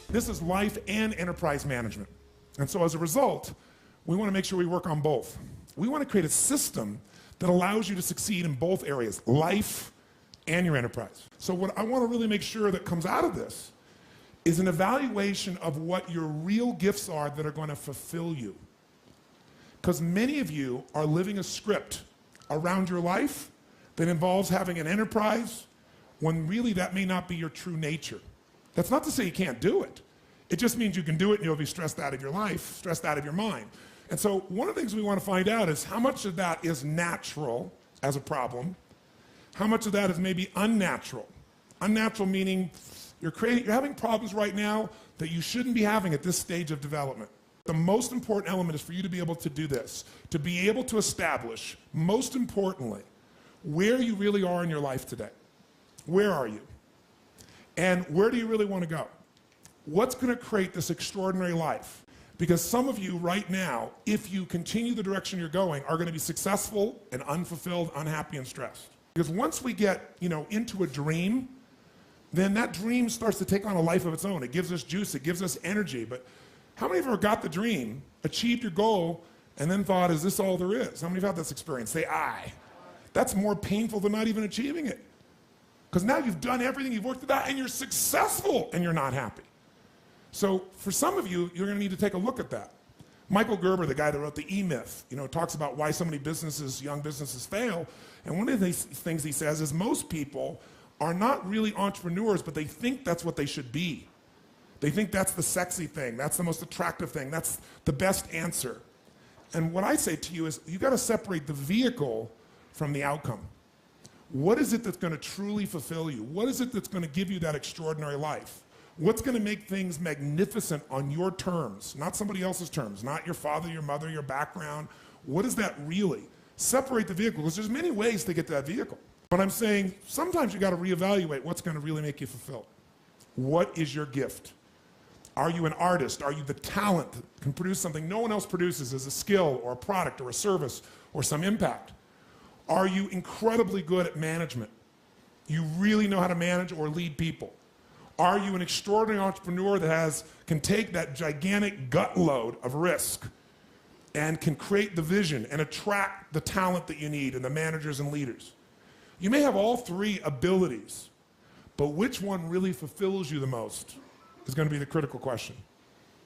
This is life and enterprise management. And so as a result, we want to make sure we work on both. We want to create a system that allows you to succeed in both areas, life and your enterprise. So what I want to really make sure that comes out of this is an evaluation of what your real gifts are that are going to fulfill you. Because many of you are living a script around your life that involves having an enterprise when really that may not be your true nature. That's not to say you can't do it. It just means you can do it and you'll be stressed out of your life, stressed out of your mind. And so one of the things we want to find out is how much of that is natural as a problem, how much of that is maybe unnatural. Unnatural meaning you're having problems right now that you shouldn't be having at this stage of development. The most important element is for you to be able to do this, to be able to establish, most importantly, where you really are in your life today. Where are you? And where do you really want to go? What's going to create this extraordinary life? Because some of you right now, if you continue the direction you're going, are going to be successful and unfulfilled, unhappy, and stressed. Because once we get, into a dream, then that dream starts to take on a life of its own. It gives us juice, it gives us energy. But how many of you ever got the dream, achieved your goal, and then thought, is this all there is? How many of you have had this experience? Say, aye. That's more painful than not even achieving it. Because now you've done everything, you've worked it out, and you're successful, and you're not happy. So for some of you, you're going to need to take a look at that. Michael Gerber, the guy that wrote the E-Myth, talks about why so many businesses, young businesses fail. And one of the things he says is most people are not really entrepreneurs, but they think that's what they should be. They think that's the sexy thing, that's the most attractive thing, that's the best answer. And what I say to you is you got to separate the vehicle from the outcome. What is it that's going to truly fulfill you? What is it that's going to give you that extraordinary life? What's going to make things magnificent on your terms, not somebody else's terms, not your father, your mother, your background? What is that really? Separate the vehicle, because there's many ways to get to that vehicle. But I'm saying sometimes you got to reevaluate what's going to really make you fulfilled. What is your gift? Are you an artist? Are you the talent that can produce something no one else produces as a skill or a product or a service or some impact? Are you incredibly good at management? You really know how to manage or lead people? Are you an extraordinary entrepreneur that can take that gigantic gut load of risk and can create the vision and attract the talent that you need and the managers and leaders? You may have all three abilities, but which one really fulfills you the most is going to be the critical question.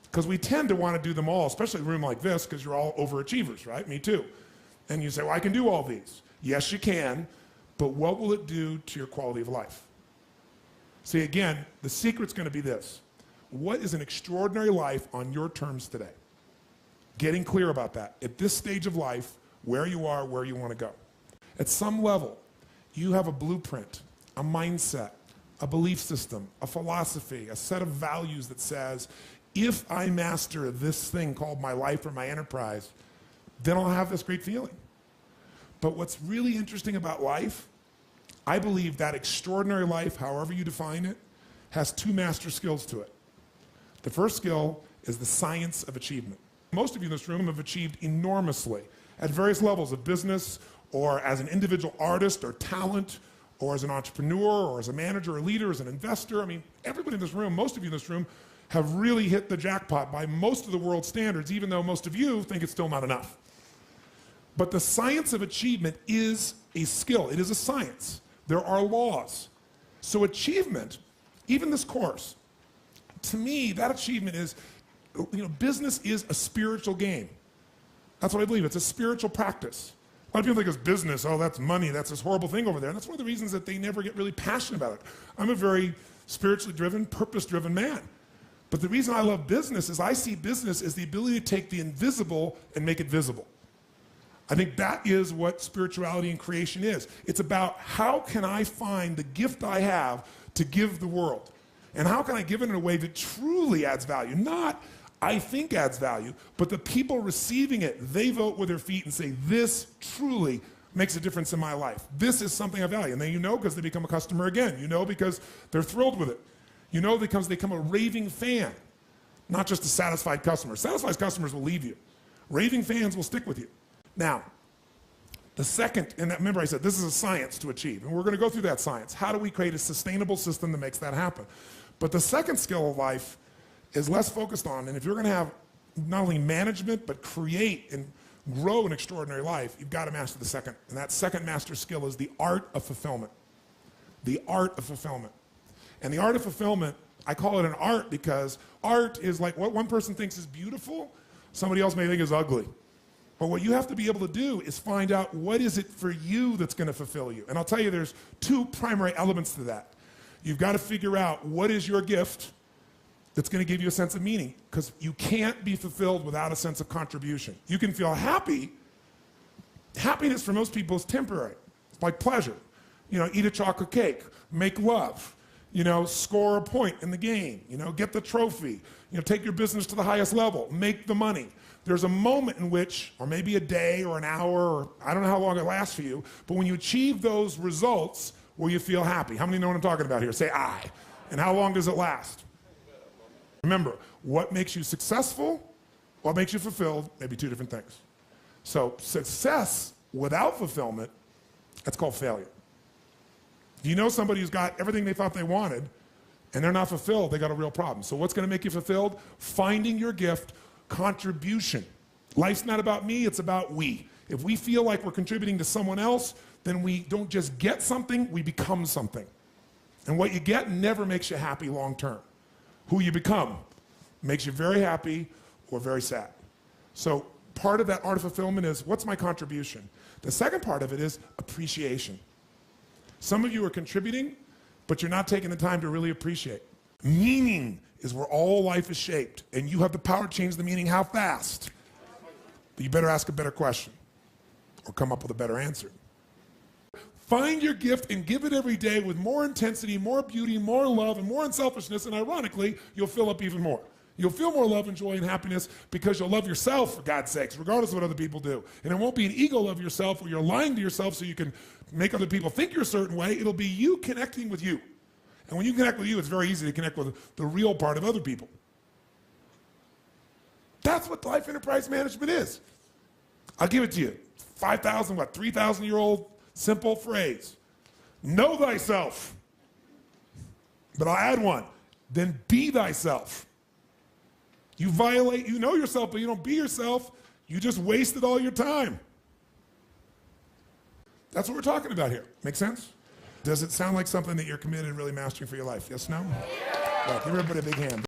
Because we tend to want to do them all, especially in a room like this, because you're all overachievers, right? Me too. And you say, well, I can do all these. Yes, you can, but what will it do to your quality of life? See, again, the secret's going to be this. What is an extraordinary life on your terms today? Getting clear about that. At this stage of life, where you are, where you want to go. At some level, you have a blueprint, a mindset, a belief system, a philosophy, a set of values that says, if I master this thing called my life or my enterprise, then I'll have this great feeling. But what's really interesting about life, I believe that extraordinary life, however you define it, has two master skills to it. The first skill is the science of achievement. Most of you in this room have achieved enormously at various levels of business or as an individual artist or talent or as an entrepreneur or as a manager or leader, as an investor. I mean, everybody in this room, most of you in this room, have really hit the jackpot by most of the world's standards, even though most of you think it's still not enough. But the science of achievement is a skill. It is a science. There are laws. So achievement, even this course, to me, that achievement is, business is a spiritual game. That's what I believe. It's a spiritual practice. A lot of people think it's business. Oh, that's money. That's this horrible thing over there. And that's one of the reasons that they never get really passionate about it. I'm a very spiritually driven, purpose-driven man. But the reason I love business is I see business as the ability to take the invisible and make it visible. I think that is what spirituality and creation is. It's about how can I find the gift I have to give the world? And how can I give it in a way that truly adds value? Not I think adds value, but the people receiving it, they vote with their feet and say, this truly makes a difference in my life. This is something I value. And then because they become a customer again. Because they're thrilled with it. Because they become a raving fan, not just a satisfied customer. Satisfied customers will leave you. Raving fans will stick with you. Now, the second, and remember I said this is a science to achieve, and we're going to go through that science. How do we create a sustainable system that makes that happen? But the second skill of life is less focused on, and if you're going to have not only management, but create and grow an extraordinary life, you've got to master the second. And that second master skill is the art of fulfillment. The art of fulfillment. And the art of fulfillment, I call it an art because art is like what one person thinks is beautiful, somebody else may think is ugly. But what you have to be able to do is find out what is it for you that's going to fulfill you. And I'll tell you there's two primary elements to that. You've got to figure out what is your gift that's going to give you a sense of meaning, because you can't be fulfilled without a sense of contribution. You can feel happy. Happiness for most people is temporary. It's like pleasure. You know, eat a chocolate cake, make love, you know, score a point in the game, you know, get the trophy, you know, take your business to the highest level, make the money. There's a moment in which, or maybe a day or an hour, or I don't know how long it lasts for you, but when you achieve those results, will you feel happy? How many know what I'm talking about here? Say I. And how long does it last? Remember, what makes you successful, what makes you fulfilled, may be two different things. So success without fulfillment, that's called failure. If you know somebody who's got everything they thought they wanted and they're not fulfilled, they got a real problem. So what's going to make you fulfilled? Finding your gift, contribution. Life's not about me, it's about we. If we feel like we're contributing to someone else, then we don't just get something, we become something. And what you get never makes you happy long term. Who you become makes you very happy or very sad. So part of that art of fulfillment is, what's my contribution? The second part of it is appreciation. Some of you are contributing, but you're not taking the time to really appreciate. Meaning is where all life is shaped, and you have the power to change the meaning how fast. But you better ask a better question or come up with a better answer. Find your gift and give it every day with more intensity, more beauty, more love, and more unselfishness, and ironically, you'll fill up even more. You'll feel more love and joy and happiness because you'll love yourself, for God's sakes, regardless of what other people do. And it won't be an ego love yourself where you're lying to yourself so you can make other people think you're a certain way. It'll be you connecting with you. And when you connect with you, it's very easy to connect with the real part of other people. That's what life enterprise management is. I'll give it to you. 3,000-year-old simple phrase. Know thyself. But I'll add one. Then be thyself. You know yourself, but you don't be yourself. You just wasted all your time. That's what we're talking about here. Make sense? Does it sound like something that you're committed to really mastering for your life? Yes, no? Well, give everybody a big hand.